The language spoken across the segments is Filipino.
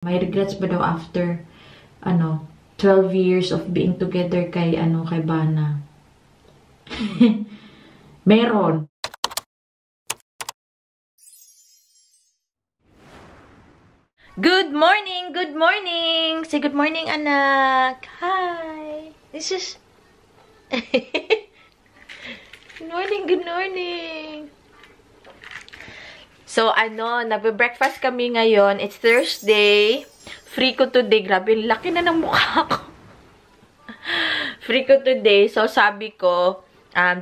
May regrets ba daw after, 12 years of being together kay Bana? Meron. Good morning! Good morning! Say good morning, anak! Hi! This is... Good morning, good morning! So, nagbe-breakfast kami ngayon. It's Thursday. Free ko today. Grabe, laki na ng mukha ko. Free ko today. So, sabi ko,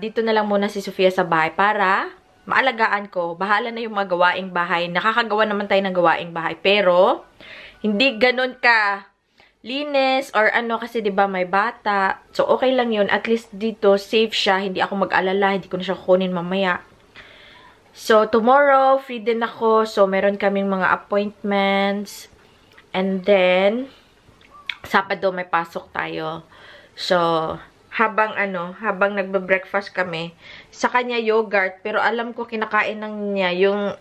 dito na lang muna si Sofia sa bahay para maalagaan ko. Bahala na yung mga gawaing bahay. Nakakagawa naman tayo ng gawaing bahay. Pero, hindi ganun ka linis or kasi 'di ba may bata. So, okay lang yun. At least dito, safe siya. Hindi ako mag-alala. Hindi ko na siya kukunin mamaya. So, tomorrow, free din ako. So, meron kaming mga appointments. And then, Sabado may pasok tayo. So, habang nagbe-breakfast kami, sa kanya yogurt, pero alam ko kinakain ng niya yung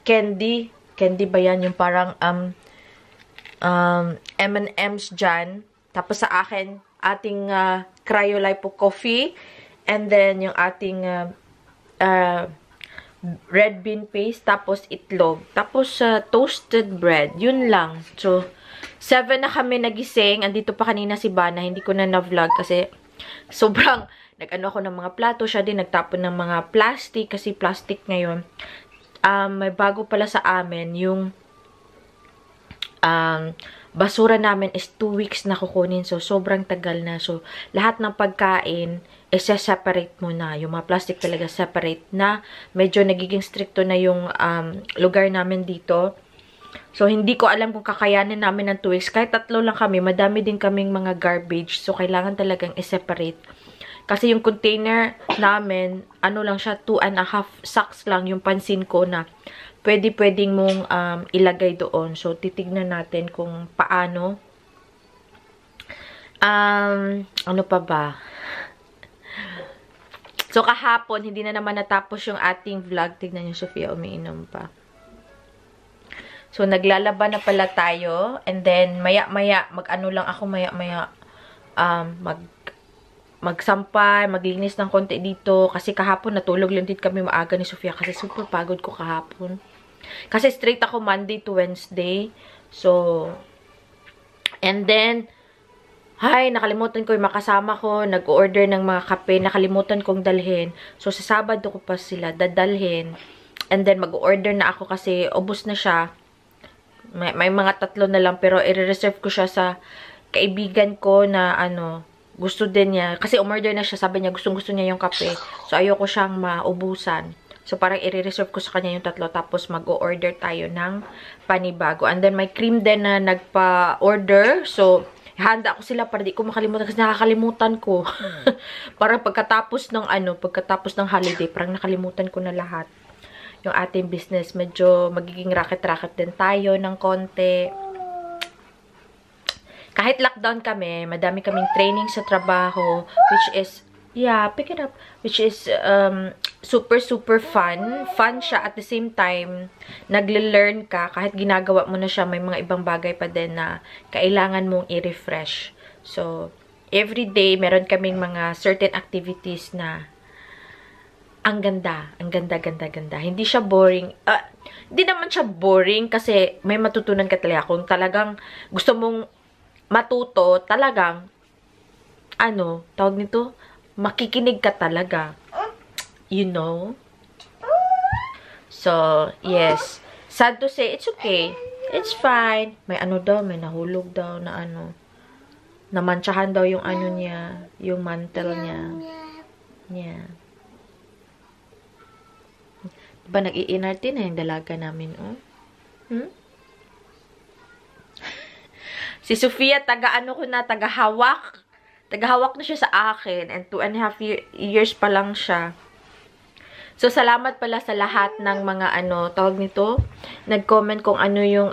candy. Candy ba yan? Yung parang M&M's dyan. Tapos sa akin, ating Cryolipo coffee. And then, yung ating red bean paste, tapos itlog, tapos toasted bread. Yun lang. So, 7 na kami nagising. Andito pa kanina si Bana. Hindi ko na na-vlog kasi sobrang nag-ano ako ng mga plato. Siya din nagtapon ng mga plastic kasi plastic ngayon. May bago pala sa amin. Yung basura namin is 2 weeks na kukunin. So, sobrang tagal na. So, lahat ng pagkain separate mo na. Yung mga plastic talaga separate na. Medyo nagiging stricto na yung lugar namin dito. So, hindi ko alam kung kakayanin namin ng 2 weeks. Kahit 3 lang kami, madami din kaming mga garbage. So, kailangan talagang i-separate. Kasi yung container namin, lang siya, 2.5 sacks lang yung pansin ko na pwedeng mong ilagay doon. So, titignan natin kung paano. Ano pa ba? So, kahapon, hindi na naman natapos yung ating vlog. Tignan niyo, Sofia, umiinom pa. So, naglalaba na pala tayo. And then, maya-maya, lang ako maya-maya. Magsampay, maglinis ng konti dito. Kasi kahapon, natulog lang din kami maaga ni Sofia. Kasi super pagod ko kahapon. Kasi straight ako Monday to Wednesday. So, and then, nakalimutan ko yung makasama ko. Nag-order ng mga kape. Nakalimutan kong dalhin. So, sa Sabado ko pa sila dadalhin. And then, mag-order na ako kasi ubos na siya. May mga 3 na lang. Pero, i-reserve ko siya sa kaibigan ko na gusto din niya. Kasi umorder na siya. Sabi niya, gustong-gusto niya yung kape. So, ayoko siyang maubusan. So, parang i-reserve ko sa kanya yung 3. Tapos, mag-order tayo ng panibago. And then, may cream din na nagpa-order. So, handa ako sila para di ko makalimutan kasi nakakalimutan ko. Parang pagkatapos ng holiday, parang nakalimutan ko na lahat. Yung ating business, medyo magiging racket-racket din tayo ng konti. Kahit lockdown kami, madami kaming training sa trabaho, which is, pick it up, which is super fun. Fun siya at the same time, nagle-learn ka, kahit ginagawa mo na siya, may mga ibang bagay pa din na kailangan mong i-refresh. So, every day, meron kaming mga certain activities na ang ganda. Hindi siya boring. Hindi naman siya boring kasi may matutunan ka talaga. Kung talagang gusto mong matuto, talagang, tawag nito, makikinig ka talaga. You know? So, yes. Sad to say, it's okay. It's fine. May may nahulog daw na namantsahan daw yung niya, yung mantle niya. Yeah. Diba nag-i-inarte na yung dalaga namin, oh? Si Sofia, taga-hawak. Taga-hawak na siya sa akin. And 2.5 years pa lang siya. So, salamat pala sa lahat ng mga tawag nito, nag-comment kung yung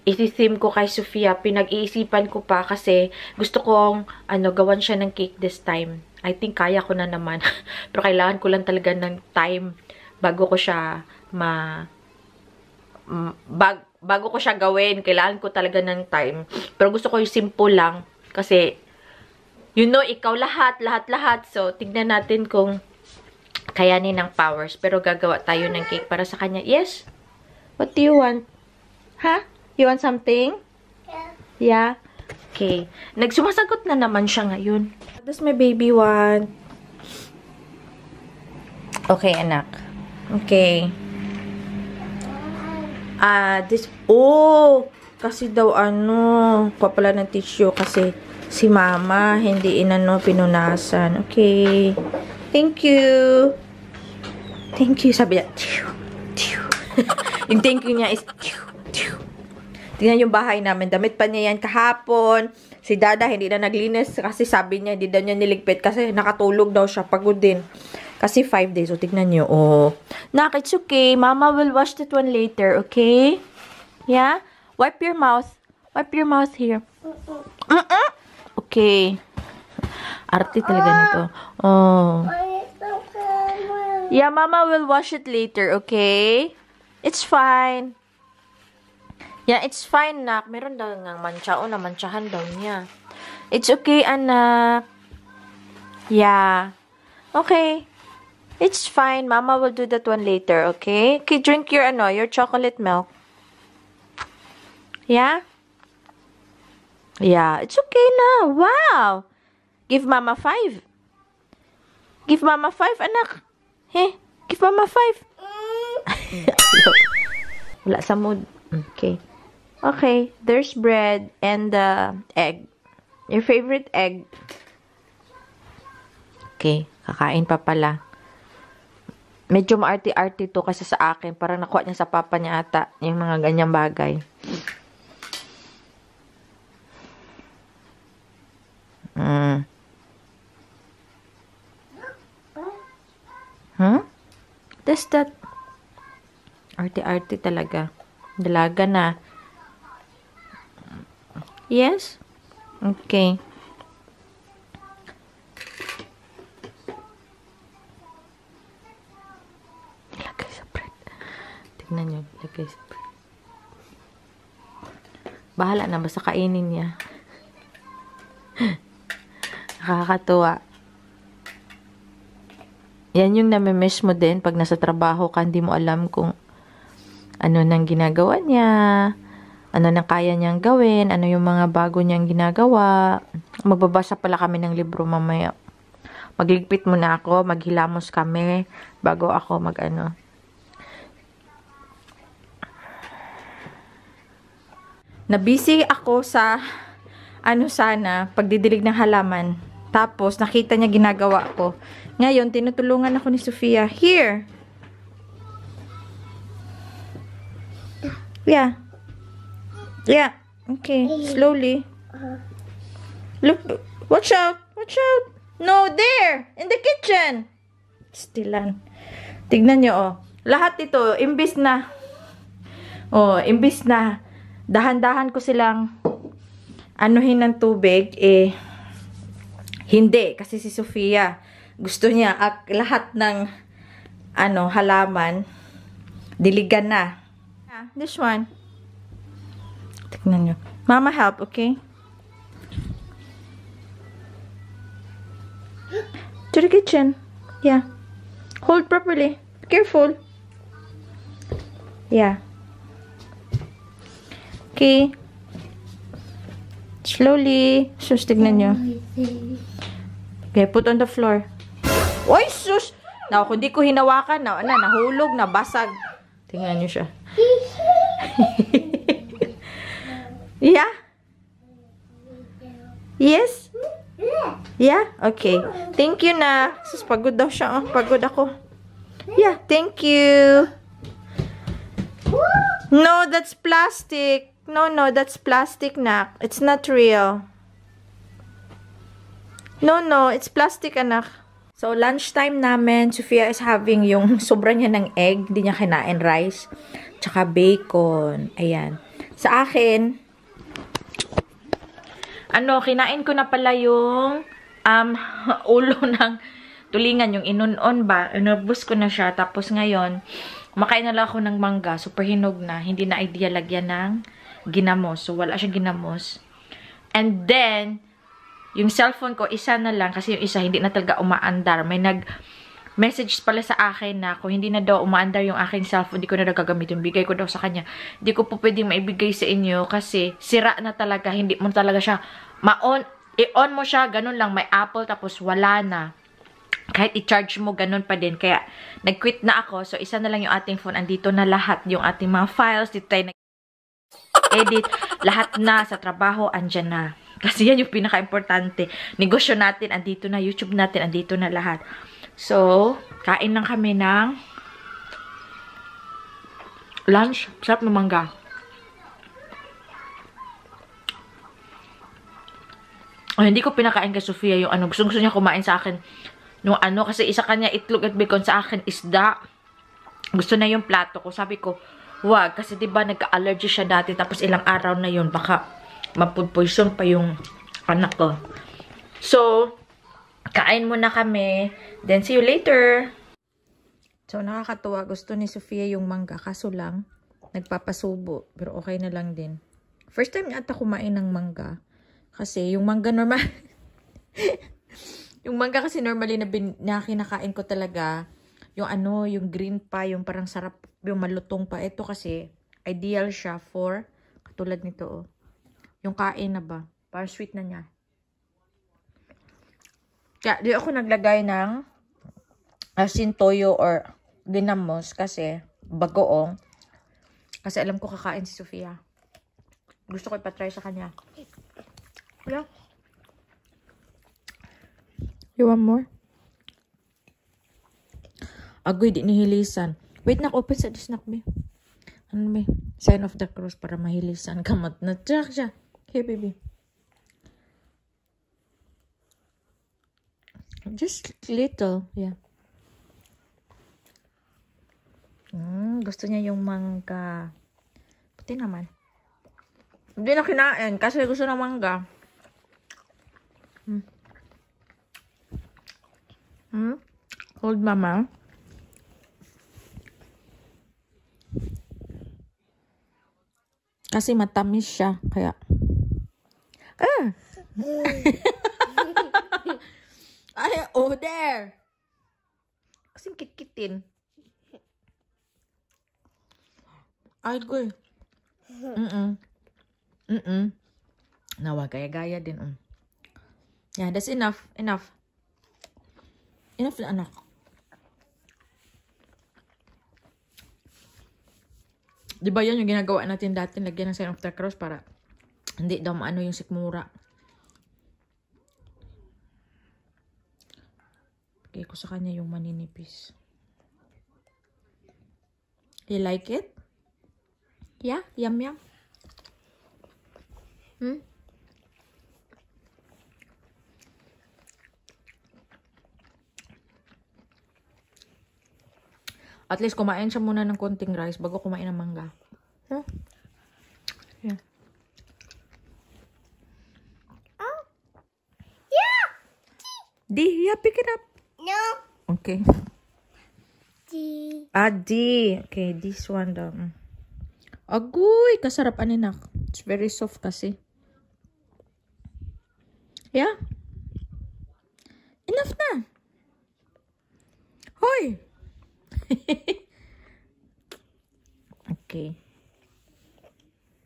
isi-theme ko kay Sofia. Pinag-iisipan ko pa kasi gusto kong gawan siya ng cake this time. I think kaya ko na naman. Pero kailangan ko lang talaga ng time bago ko siya bago ko siya gawin, kailangan ko talaga ng time. Pero gusto ko yung simple lang. Kasi, you know, ikaw lahat. So, tignan natin kung kayanin ng powers. Pero gagawa tayo ng cake para sa kanya. Yes? What do you want? Ha? You want something? Yeah? Okay. Nagsumasagot na naman siya ngayon. What does my baby want? Okay, anak. Okay. Kasi daw kuha pala ng tissue kasi si mama hindi pinunasan. Okay. Thank you. Thank you. Sabi niya, yung thank you niya is, tingnan yung bahay namin. Damit pa niya yan kahapon. Si Dada hindi na naglinis kasi sabi niya, hindi daw niya niligpit kasi nakatulog daw siya. Pagod din. Kasi 5 days. So, tignan nyo. Oh. Nak, it's okay. Mama will wash that one later. Okay? Yeah? Wipe your mouth. Wipe your mouth here. Okay. Arte talaga nito. Oh. Yeah, Mama will wash it later. Okay? It's fine. Yeah, it's fine, Nak. Meron daw ngang mancha. O, namantsahan daw niya. It's okay, anak. Yeah. Okay. It's fine. Mama will do that one later, okay? Okay, drink your your chocolate milk. Yeah? Yeah, it's okay na. Wow. Give Mama 5. Give Mama 5, anak. Hey, give Mama 5. Wala sa mood. Okay. Okay, there's bread and egg. Your favorite egg. Okay, kakain pa pala. Medyo maarte-arte to kasi sa akin. Parang nakuha niya sa papa niya ata. Yung mga ganyang bagay. That's that. Arte-arte talaga. Dalaga na. Yes? Okay. Tignan nyo, lagay sa bread. Bahala na, basta kainin niya. Nakakatuwa. Yan yung namimiss mo din pag nasa trabaho ka, hindi mo alam kung ano nang ginagawa niya, ano nang kaya niyang gawin, ano yung mga bago niyang ginagawa. Magbabasa pala kami ng libro mamaya. Magligpit muna ako, maghilamos kami bago ako Nabisi ako sa pagdidilig ng halaman. Tapos nakita niya ginagawa ko. Ngayon tinutulungan ako ni Sofia. Here. Yeah. Yeah. Okay, slowly. Look, watch out. Watch out. No, there. In the kitchen. Stilan. Tignan niyo Lahat ito imbis na dahan-dahan ko silang anuhin ng tubig, hindi. Kasi si Sofia, gusto niya lahat ng halaman, diligan na. This one. Tignan nyo. Mama help, okay? To the kitchen. Yeah. Hold properly. Careful. Yeah. Okay. Slowly. Sus, tignan nyo. Okay, put on the floor. Oy, sus! Kung di ko hinawakan, nahulog, nabasag. Tingnan nyo siya. Yeah? Yes? Yeah? Okay. Thank you na. Sus, pagod daw siya. Pagod ako. Yeah, thank you. No, that's plastic. No, that's plastic, Nak. It's not real. No, it's plastic, anak. So, lunchtime namin, Sofia is having yung sobra niya ng egg. Hindi niya kinain rice. Tsaka bacon. Ayan. Sa akin, kinain ko na pala yung ulo ng tulingan, yung inunon ba. Inubos ko na siya. Tapos ngayon, Makain na lang ako ng mangga. Super hinog na. Hindi na idea lagyan ng ginamos. So, wala siyang ginamos. And then, yung cellphone ko, isa na lang. Kasi yung isa, hindi na talaga umaandar. May nag-message pala sa akin na kung hindi na daw umaandar yung aking cellphone, hindi ko na daw gagamitin. Bigay ko daw sa kanya. Hindi ko po pwedeng maibigay sa inyo kasi sira na talaga. Hindi mo talaga siya ma-on. I-on mo siya, ganun lang. May Apple, tapos wala na. Kahit i-charge mo, ganun pa din. Kaya, nag-quit na ako. So, isa na lang yung ating phone. Andito na lahat. Yung ating mga files. Dito tayo nag-edit. Lahat na sa trabaho, andyan na. Kasi yan yung pinaka-importante. Negosyo natin, andito na. YouTube natin, andito na lahat. So, kain lang kami ng lunch. Sarap na mangga. Oh, hindi ko pinakain kay Sofia yung ano. Gusto niya kumain sa akin. Nung ano, kasi isa kanya itlog at bacon, sa akin isda. Gusto na yung plato ko. Sabi ko, wag. Kasi diba nagka-allergy siya dati. Tapos ilang araw na yun. Baka mapud-poison pa yung anak ko. So, kain muna kami. Then, see you later. So, nakakatuwa. Gusto ni Sofia yung mangga. Kaso lang, nagpapasubo. Pero okay na lang din. First time niya ata kumain ng mangga. Kasi yung mangga normal... Yung mangga kasi normally na kinakain ko talaga, yung ano, yung green pa, yung parang sarap, yung malutong pa. Ito kasi, ideal siya for, katulad nito, oh. Yung kain na ba? Parang sweet na niya. Kaya, di ako naglagay ng asin, toyo, or ginamos kasi, bagoong. Kasi alam ko kakain si Sofia. Gusto ko ipatry sa kanya. Yeah. You want more? Agoy, di nihilisan. Wait, open sa snack, be. Ano, be? Sign of the cross para mahilisan. Kamat na. Tsak siya. Here, baby. Just little. Yeah. Gusto niya yung mangga. Puti naman. Hindi na kinain kasi gusto ng mangga. Hold mama. Kasi matamis siya. Kaya. Ay, oh there. Kasing kitkitin. Ay, good. Nawa, gaya-gaya din. Yeah, that's enough. Enough na, anak. Diba yan yung ginagawa natin dati, lagyan ng sign of the cross para hindi daw maano yung sikmura. Bigay ko sa kanya yung maninipis. You like it? Yeah? Yum. At least kumain siya muna ng konting rice bago kumain ng mangga. Huh? Yeah. Oh. Yeah. D, yeah, pick it up. No. Okay. D. D. Okay, this one daw. Agoy, kasarap aninak. It's very soft kasi. Yeah? Enough na. Hoy! Okay.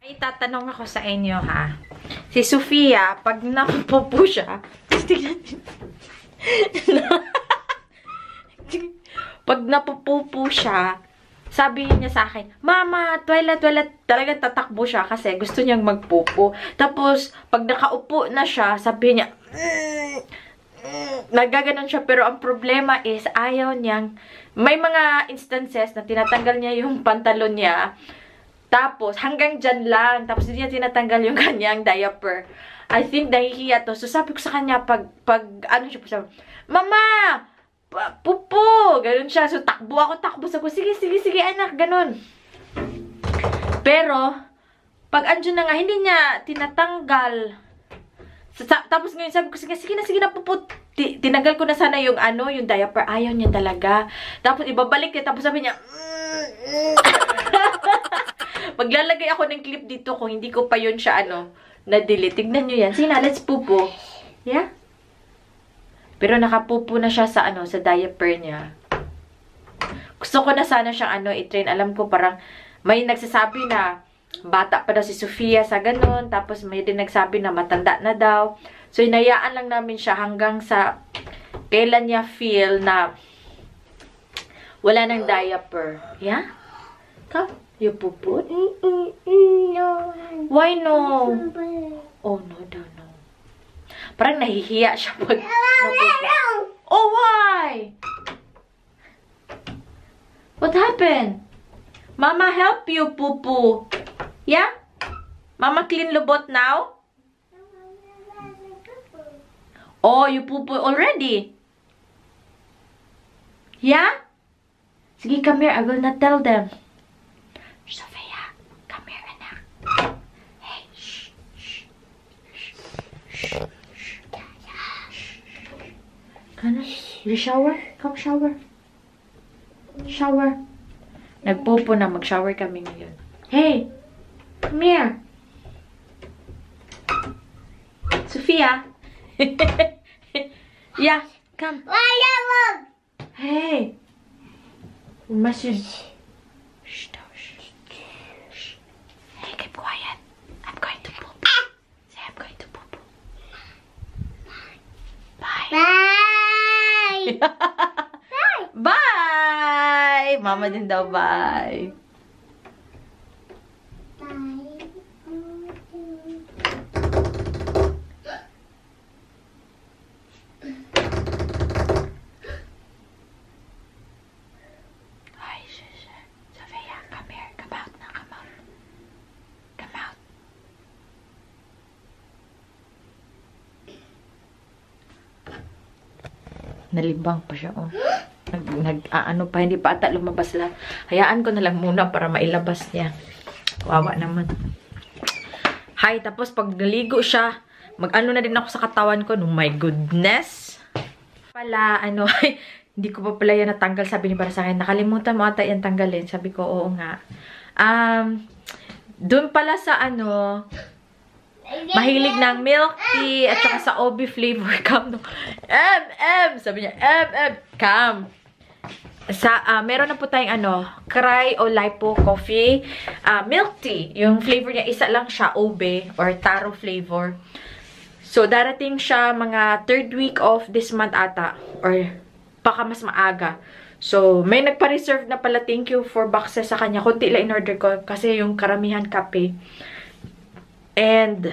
Ay, tatanong ako sa inyo, ha? Si Sofia, pag napupo siya, pag napupupo siya, sabi niya sa akin, Mama, toilet, talagang tatakbo siya kasi gusto niyang magpupo. Tapos, pag nakaupo na siya, sabi niya, nagaganon siya, pero ang problema is, ayaw niyang, may mga instances na tinatanggal niya yung pantalon niya, tapos hanggang dyan lang, tapos hindi niya tinatanggal yung kanyang diaper. I think nahihiya to. So sabi ko sa kanya, pag ano siya, sabi, Mama! Pupo! Ganon siya. So takbo ako. Sabi ko, sige anak, ganon. Pero, pag andyan na nga, hindi niya tinatanggal. Tapos ngayon sabi ko, sige na, pupo. Tinanggal ko na sana yung yung diaper. Ayaw niya talaga. Tapos ibabalik niya. Tapos sabi niya, Maglalagay ako ng clip dito kung hindi ko pa yun siya, na-delete. Tignan nyo yan. Sina, let's pupo. Yeah? Pero nakapupo na siya sa, sa diaper niya. Gusto ko na sana siyang, i-train. Alam ko parang, may nagsasabi na, bata pa daw si Sofia sa ganun. Tapos may din nagsabi na matanda na daw. So, inayaan lang namin siya hanggang sa, kailan niya feel na, wala ng diaper. Yeah? Come. You puput? No. Why no? Oh, no, no. Parang nahihiya siya pag napupo. Oh, why? What happened? Mama help you, Pupu. Yeah? Mama clean lubot now? Oh, you Pupu already? Yeah? Sige, come here. I will not tell them. Sophia, come here, anak. Hey, shh, shh, shh, shh, shh. Can you shower? Come shower. Shower. Nagpupo na. Mag-shower kami ngayon. Hey, come here. Sophia. Yeah, come. Hey. We must use... Shh, shh, shh. Hey, keep quiet. I'm going to poop. Say, I'm going to poop. Bye. Bye. Bye! Mama din daw, bye. Sophia, come here. Come out now. Come out. Come out. Nalibang pa siya, oh. Ano pa, hindi pa ata lumabas lang. Hayaan ko na lang muna para mailabas niya. Wawa naman. Hi, tapos pag naligo siya, mag-ano na din ako sa katawan ko. Oh my goodness. Pala, hindi ko pa pala yan natanggal. Sabi ni para sa akin, nakalimutan mo ata yan tanggalin. Sabi ko, oo nga. Doon pala sa mahilig ng milk tea at saka sa OB flavor. Come, no. Sabi niya, come. Meron na po tayong Cry o Lipo coffee. Milk tea. Yung flavor niya, isa lang siya, OB or taro flavor. So, darating siya mga 3rd week of this month ata. Or, baka mas maaga. So, may nagpa-reserve na pala. Thank you for boxes sa kanya. Kunti lang in-order ko. Kasi yung karamihan kape. And,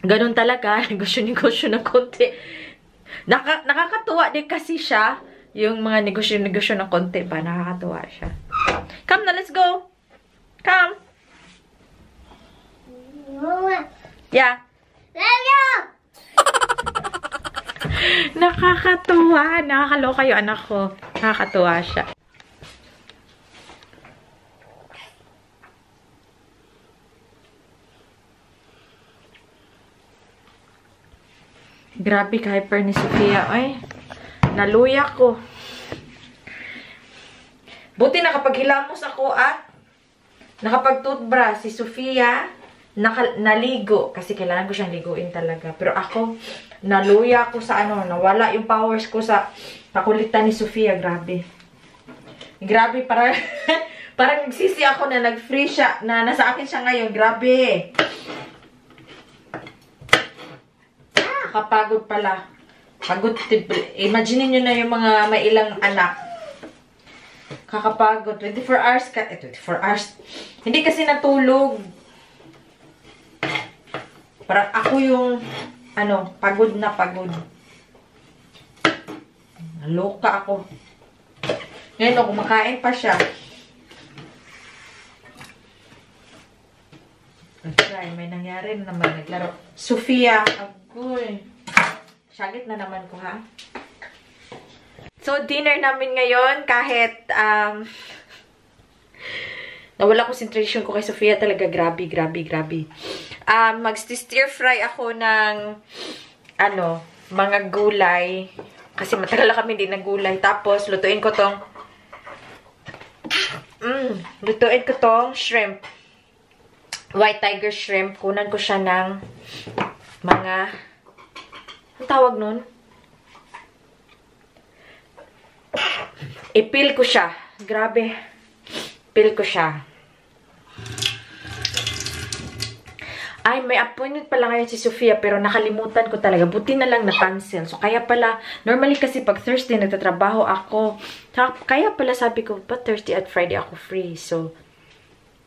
ganun talaga. Negosyo ng konti. Nakakatuwa din kasi siya. Yung mga negosyo ng konti pa. Nakakatuwa siya. Come na, let's go. Come. Yeah. Nakakatuwa. Nakakaloka yung anak ko. Nakakatuwa siya. Grabe ka-hyper ni Sofia. Ay, naluya ko. Buti nakapaghilamos ako at nakapag-toothbrush si Sofia. Naligo. Kasi kailangan ko siyang liguin talaga. Pero ako, naluya ko sa nawala yung powers ko sa pakulitan ni Sofia. Grabe. Grabe, parang parang nagsisi ako na nag-free siya, na nasa akin siya ngayon. Grabe. Nakapagod pala. Pagod. Imagine nyo na yung mga may ilang anak. Kakapagod. 24 hours ka. 24 hours. Hindi kasi natulog. Parang ako yung, pagod na pagod. Naloka ako. Ngayon, kumakain pa siya. Okay, may nangyari na naman. Naglaro. Sofia, agoy. Syagit na naman ko, ha? So, dinner namin ngayon, kahit, nawala concentration ko kay Sofia talaga. Grabe. Mag-stir fry ako ng, mga gulay. Kasi matagal na kami din na gulay. Tapos, lutuin ko tong Lutuin ko tong shrimp. White tiger shrimp. Kunan ko siya ng mga... Ang tawag nun? Ipil ko siya. Grabe. Pil ko siya. Ay, may appointment pala ngayon si Sofia pero nakalimutan ko talaga. Buti na lang na-cancel. So, kaya pala, normally kasi pag Thursday nagtatrabaho ako. Kaya pala sabi ko, but Thursday at Friday ako free. So,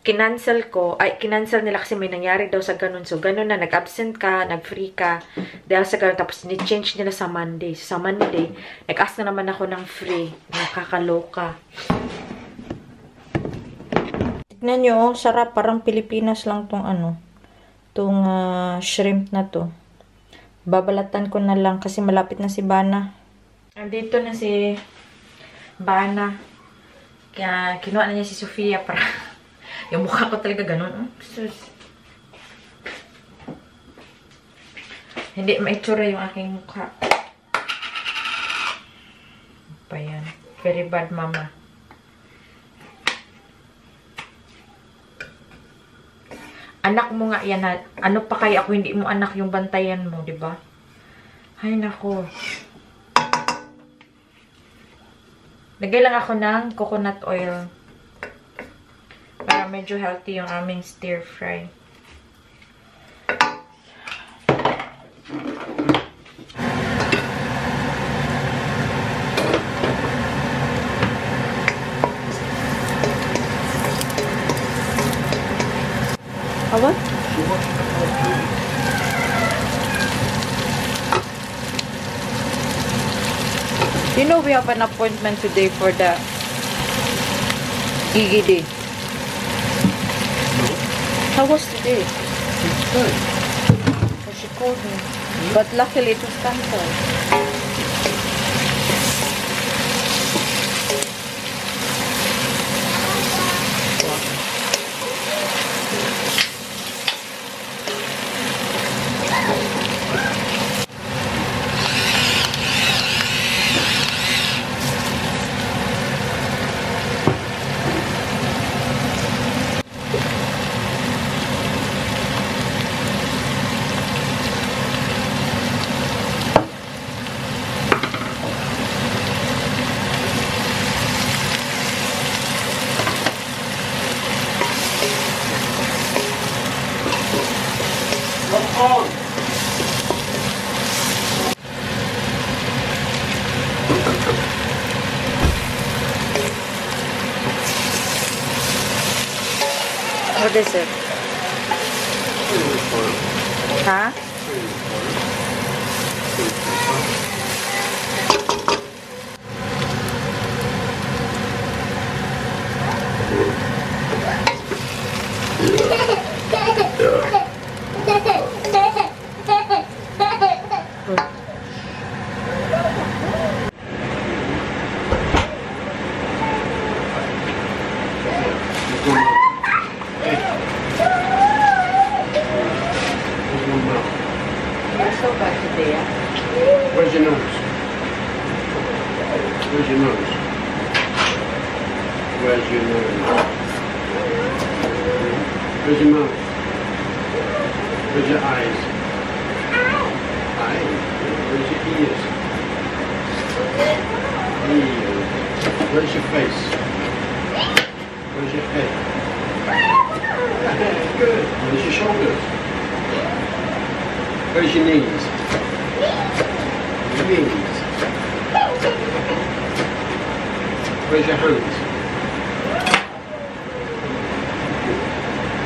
kinancel ko. Ay, kinancel nila kasi may nangyari daw sa ganun. So, ganun na, nag-absent ka, nag-free ka. Dahil sa ganun, tapos ni-change nila sa Monday. So, sa Monday, nag-ask na naman ako ng free. Nakakaloka. Tignan nyo, sarap. Parang Pilipinas lang tong ano. Itong shrimp na to. Babalatan ko na lang kasi malapit na si Bana. Andito na si Bana. Kaya kinuha na niya si Sofia para yung mukha ko talaga ganun. Hindi maitsura yung aking mukha. Pa yan. Very bad mama. Anak mo nga yan. Ano pa kaya ako hindi mo anak yung bantayan mo, di ba? Ay, nako. Lagay lang ako ng coconut oil. Para medyo healthy yung aming stir fry. What? You know we have an appointment today for the EGD. How was today? It's good. So she called me. But luckily it was cancelled. on. What is it? Huh? You're so bad today, ah. Where's your nose? Where's your nose? Where's your nose? Where's your mouth? Where's your eyes? Eyes? Where's your ears? Ears. Where's your face? Where's your head? Good. Where's your shoulders? Where's your knees? Your knees. Where's your hands?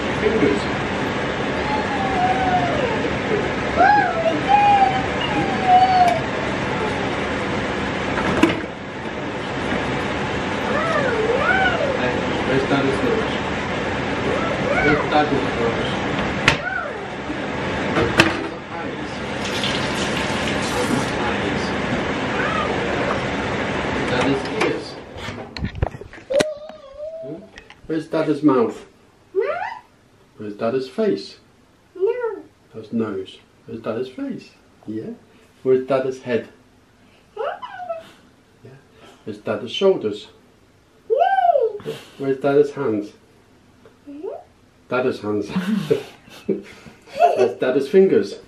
Your fingers. Where's Daddy's nose? Where's Daddy's nose? Where's Dada's mouth? Where's Dada's face? No. That's nose. Where's Dada's face? Yeah. Where's Dada's head? Yeah. Where's Dada's shoulders? No. Where's Dada's hands? Dada's hands. Where's Dada's fingers?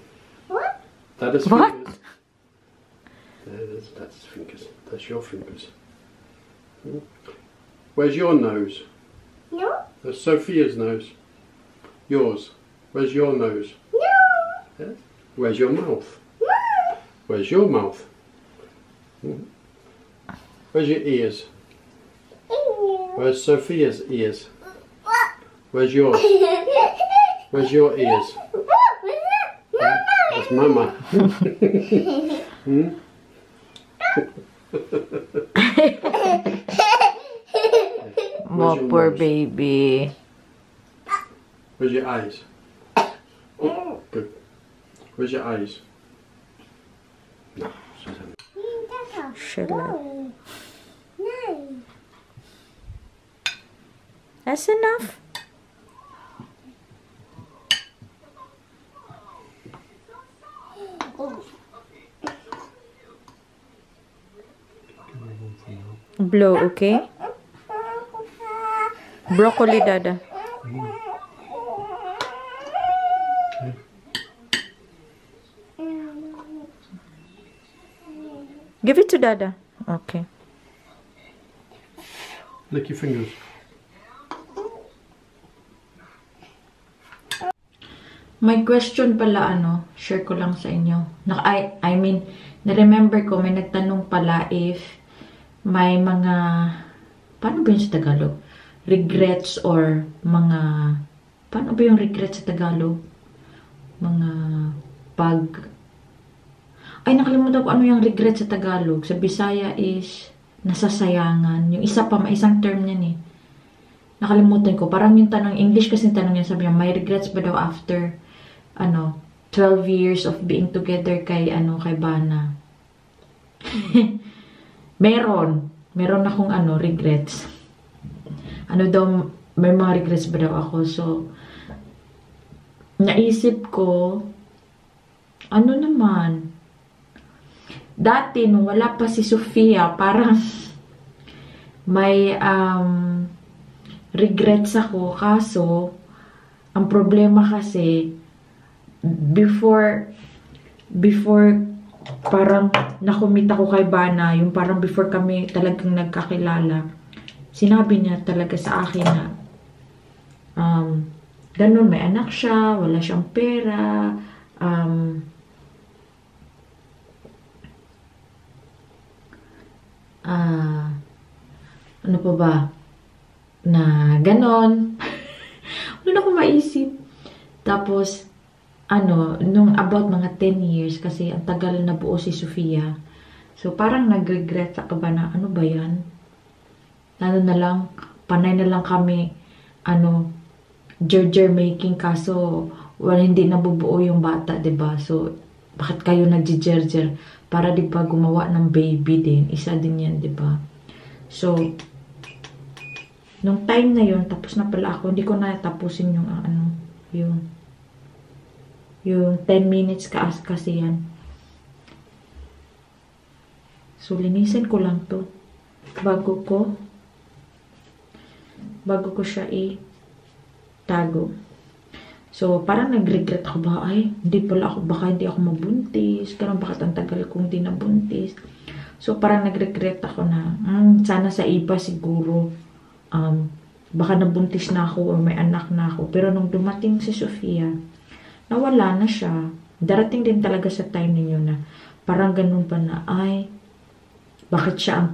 What? Dada's What? fingers. There's Dada's fingers. That's your fingers. Where's your nose? No. That's Sophia's nose. Yours. Where's your nose? No. Yes. Where's your mouth? No. Where's your mouth? Where's your ears? Where's Sophia's ears? Where's yours? Where's your ears? That's Mama. Oh, your poor nose? baby. Where's your eyes? Good. Where's your eyes? No. Susan. Shut up. No. No. That's enough. Blow, okay? Broccoli, Dada. Give it to Dada. Okay. Lick your fingers. May question pala, share ko lang sa inyo. I mean, na-remember ko, may nagtanong pala if may mga, paano ba yun sa Tagalog? Regrets or mga, paano ba yung regrets sa Tagalog? Mga ay, nakalimutan ko ano yung regret sa Tagalog. Sa Bisaya is nasasayangan. Yung isa pa, may isang term niyan eh. Nakalimutan ko. Parang yung tanong, English kasi tanong niya, sabi niya, may regrets ba daw after 12 years of being together kay Bana. Meron akong regrets. May mga regrets ba daw ako? So, naisip ko, naman, dati, nung wala pa si Sofia, parang may regrets ako. Kaso, ang problema kasi, before parang nakumita ko kay Bana, yung parang before kami talagang nagkakilala, sinabi niya talaga sa akin na, ganun, may anak siya, wala siyang pera, ano pa ba? Na ganon. Wala na akong maisip. Tapos, nung about mga 10 years, kasi ang tagal na buo si Sofia. So, parang nag-regret sa ba na, ano ba yan? Na lang, panay na lang kami, gerger making, kaso, hindi nabubuo yung bata, 'di ba? So, bakit kayo nagji-gerger? Para 'di ba gumawa ng baby din. Isa din 'yan, 'di ba? So, nung time na 'yon, tapos na pala ako, hindi ko na tapusin yung yung 10 minutes kasi yan. So, linisin ko lang 'to bago ko siya tago. So, parang nag-regret ako ba, baka hindi ako mabuntis, ganun, bakit ang tagal kong di nabuntis. So, parang nag-regret ako na, sana sa iba siguro, baka nabuntis na ako or may anak na ako. Pero nung dumating si Sofia, nawala na siya. Darating din talaga sa time ninyo na, parang ganun pa na, bakit siya ang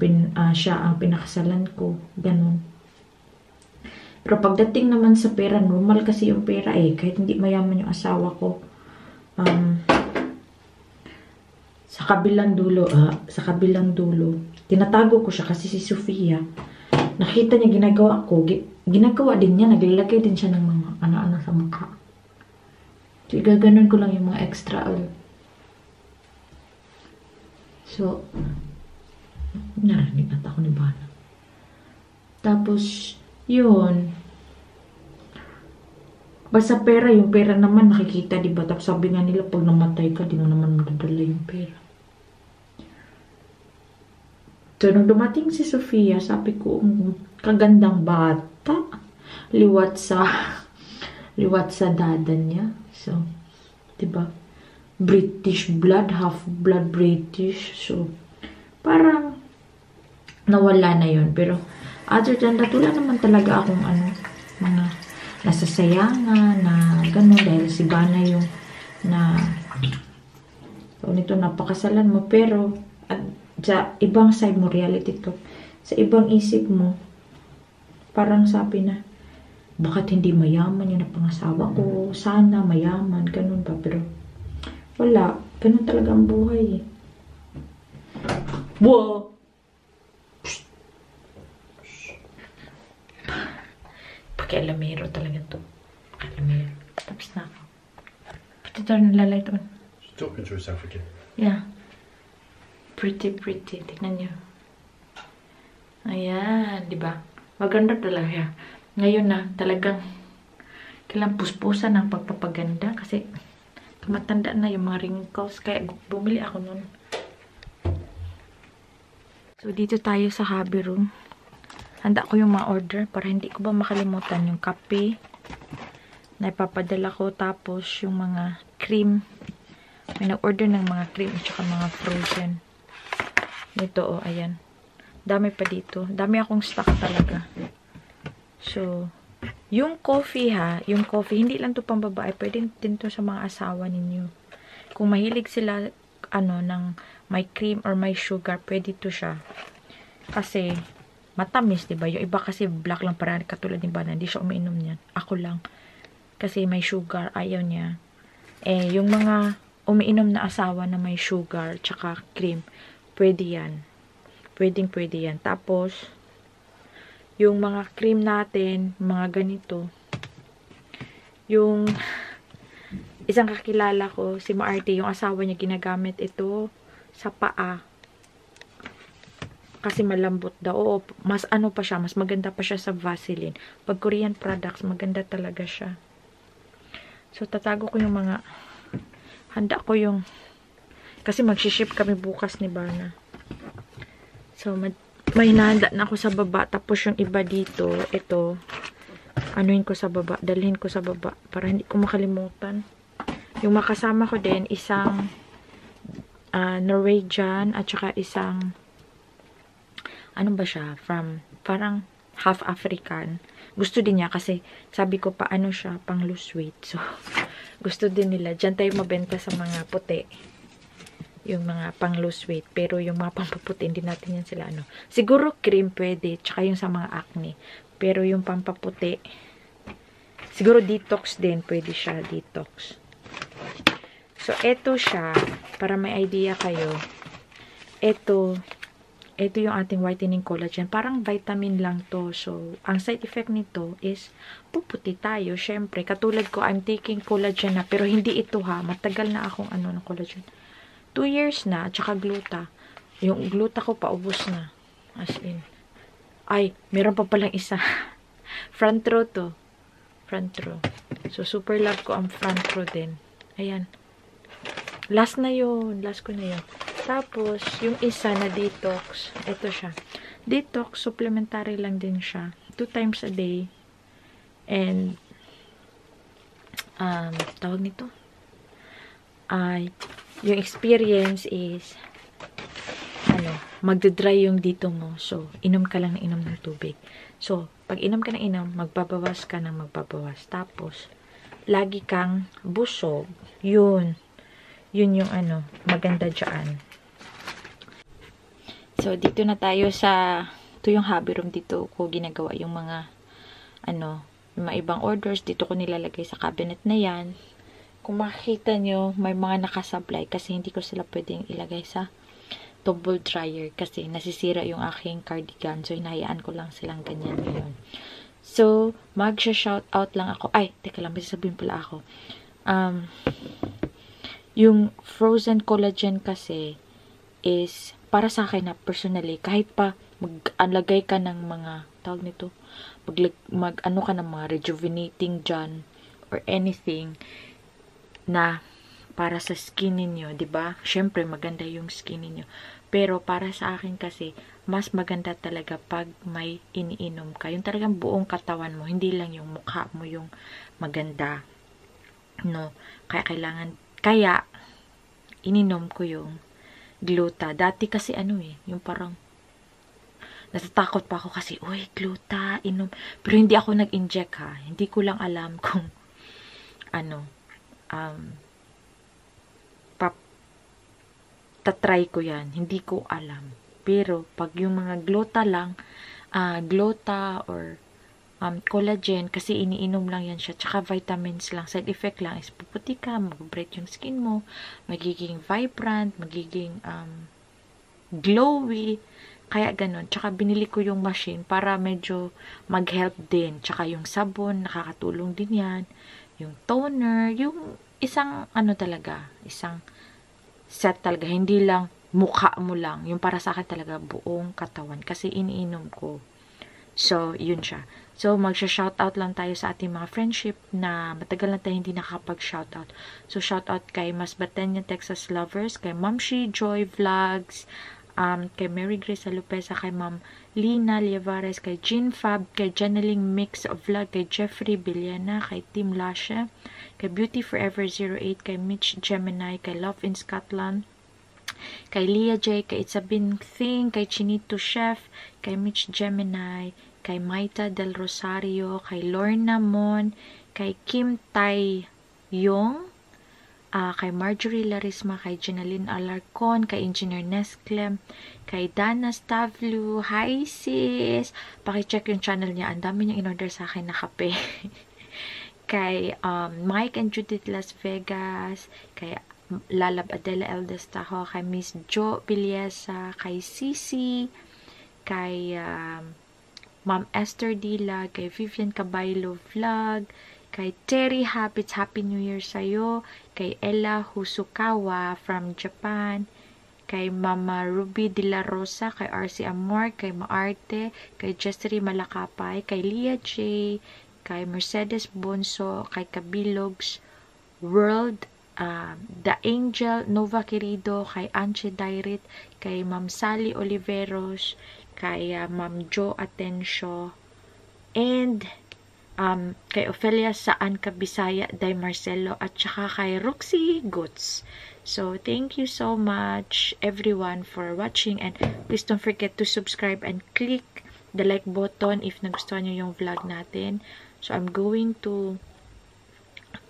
pinakasalan ko, ganun. Pero pagdating naman sa pera, normal kasi yung pera kahit hindi mayaman yung asawa ko. Sa kabilang dulo, tinatago ko siya kasi si Sofia, nakita niya ginagawa ko, ginagawa din niya, naglalagay din siya ng mga ano-ano sa mukha. So, igaganon ko lang yung mga extra oil. So, narinig at ako ni Bana. Tapos, yun. Basta pera, yung pera naman nakikita, diba? Tapos sabi nga nila, pag namatay ka, di mo naman madadala yung pera. So, nung dumating si Sofia, sabi ko, kagandang bata. Liwat sa dada niya. So, diba? British blood, half blood British. So, parang nawala na yun. Pero, other than that, wala naman talaga akong mga nasasayangan na gano'n dahil si Bana yung na so, nito napakasalan mo. Pero, sa ibang side mo, reality to. Sa ibang isip mo, parang sabi na, bakit hindi mayaman yung napangasawa ko? Sana mayaman, ganun ba? Pero, wala. Ganun talaga ang buhay eh. Wow! Pakialamero talaga to. Pakialamero. Tapos na ako. Pati ito nalalight on. She's talking to herself again. Yeah. Pretty. Tignan niyo. Ayan, di ba? Maganda talaga. Ngayon na, talagang kailang puspusan ng pagpapaganda kasi tumatanda na yung mga wrinkles. Kaya bumili ako nun. So, dito tayo sa hobby room. Handa ko yung mga order para hindi ko ba makalimutan yung kape na ipapadala ko. Tapos, yung mga cream. May nag-order ng mga cream at saka mga frozen. Dito, oh, ayan. Dami pa dito. Dami akong stock talaga. So, yung coffee yung coffee, hindi lang to pang babae. Pwede din to sa mga asawa ninyo. Kung mahilig sila, ng may cream or may sugar, pwede to siya. Kasi, matamis, diba? Yung iba kasi black lang para katulad ni Bana. Hindi siya umiinom niyan. Ako lang. Kasi may sugar, ayaw niya. Yung mga umiinom na asawa na may sugar, tsaka cream, pwede yan. Pwede yan. Tapos, yung mga cream natin, mga ganito, yung isang kakilala ko, si Maarte, yung asawa niya ginagamit ito sa paa. Kasi malambot daw. Oo, mas pa siya, mas maganda pa siya sa Vaseline. Pag Korean products, maganda talaga siya. So, tatago ko yung mga, handa ko yung, kasi mag-ship kami bukas ni Bana. So, may hinahanda na ako sa baba. Tapos yung iba dito, ito, anuin ko sa baba, dalhin ko sa baba para hindi ko makalimutan. Yung makasama ko din, isang Norwegian at saka isang, ano ba siya, parang half African. Gusto din niya kasi sabi ko pa siya, pang lose weight. So, gusto din nila. Diyan tayo mabenta sa mga puti. Yung mga pang lose weight. Pero yung mga pampaputi, hindi natin yan sila Siguro cream pwede. Tsaka yung sa mga acne. Pero yung pampaputi, siguro detox din. Pwede siya, detox. So, eto siya. Para may idea kayo. Ito yung ating whitening collagen. Parang vitamin lang to. So, ang side effect nito is puputi tayo. Syempre, katulad ko, I'm taking collagen na. Pero hindi ito Matagal na akong ng collagen. 2 years na, tsaka gluta. Yung gluta ko paubos na. As in. Ay, meron pa palang isa. Front row to. Front row. So, super love ko ang front row din. Ayan. Last na yun. Last ko na yun. Tapos, yung isa na detox. Ito siya. Detox, supplementary lang din siya. 2 times a day. And, tawag nito? Yung experience is magdadry yung dito mo. So, inom ka lang na inom ng tubig. So, pag inom ka na inom, magbabawas ka ng magbabawas. Tapos, lagi kang busog. Yun yung maganda dyan. So, dito na tayo ito yung hobby room. Dito ko ginagawa yung mga yung mga ibang orders. Dito ko nilalagay sa cabinet na yan. Kung makikita nyo, may mga nakasablay kasi hindi ko sila pwedeng ilagay sa tumble dryer kasi nasisira yung aking cardigan. So, hinahayaan ko lang silang ganyan ngayon. So, mag-shout-out lang ako. Ay, teka lang, may sasabihin pala ako. Yung frozen collagen kasi is para sa akin na personally, kahit pa mag-alagay ka ng mga, tawag nito, mag-ano ka ng mga rejuvenating dyan or anything, na para sa skin ninyo, 'di ba? Syempre maganda yung skin ninyo. Pero para sa akin kasi, mas maganda talaga pag may iniinom ka. Yung talagang buong katawan mo, hindi lang yung mukha mo yung maganda. No? Kaya ininom ko yung Gluta. Dati kasi yung parang natatakot pa ako kasi, uy, Gluta, inom. Pero hindi ako nag-inject ha. Hindi ko lang alam kung tatry ko yan. Hindi ko alam. Pero, pag yung mga Gluta lang, Gluta or collagen, kasi iniinom lang yan siya, tsaka vitamins lang, side effect lang is puputi ka, mag-bright yung skin mo, magiging vibrant, magiging glowy, kaya ganun. Tsaka binili ko yung machine para medyo mag-help din. Tsaka yung sabon, nakakatulong din yan. Yung toner, yung isang isang set talaga, hindi lang mukha mo lang. Yung para sa akin talaga buong katawan kasi iniinom ko. So, yun siya. So, magsha-shoutout lang tayo sa ating mga friendship na matagal na tayo hindi nakakapag-shoutout. So, shoutout kay Mas Batenya, Texas Lovers, kay Ma'am She Joy Vlogs, kay Mary Grace Alupesa, kay Ma'am Lina Lievares, kay Jean Fab, kay Janeling Mix Vlog, kay Jeffrey Villena, kay Tim Lasha, kay Beauty Forever 08, kay Mitch Gemini, kay Love in Scotland, kay Leah J, kay Itzabin Thing, kay Chinito Chef, kay Mitch Gemini, kay Maita Del Rosario, kay Lorna Mon, kay Kim Tai Yong, kay Marjorie Larisma, kay Jenaline Alarcon, kay Engineer Nesclem, kay Dana Stavlu. Hi sis! Pakicheck yung channel niya. Ang dami niyang in-order sa akin na kape. Kay Mike and Judith Las Vegas, kay Lalab Adela Eldes Taho, kay Miss Jo Piliesa, kay Sisi, kay Ma'am Esther Dila, kay Vivian Cabaylo Vlog, kay Terry Habits, Happy New Year sa'yo, kay Ella Husukawa from Japan, kay Mama Ruby De La Rosa, kay RC Amor, kay Maarte, kay Jessry Malakapay, kay Leah J, kay Mercedes Bonso, kay Kabilogs World, The Angel, Nova Querido, kay Anche Dairit, kay Ma'am Sally Oliveros, kay Ma'am Jo Atencio, and kay Ophelia Saan Kabisaya, Day Marcelo, at saka kay Roxy Goods. So, thank you so much everyone for watching, and please don't forget to subscribe and click the like button if nagustuhan nyo yung vlog natin. So, I'm going to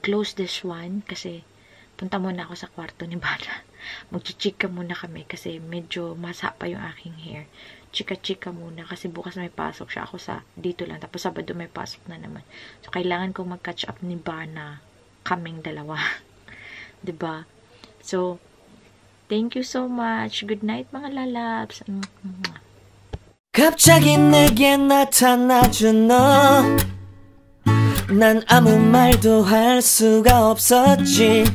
close this one kasi punta muna ako sa kwarto ni Bana. Magchichika muna kami kasi medyo masa pa yung aking hair. Chika-chika muna kasi bukas may pasok siya. Ako dito lang. Tapos Sabado may pasok na naman. So, kailangan kong mag-catch up ni Bana. Kaming dalawa. 'Di ba? So, thank you so much. Good night mga lalabs. 갑자기 내게 나타나준 너 난 아무 말도 할 수가 없었지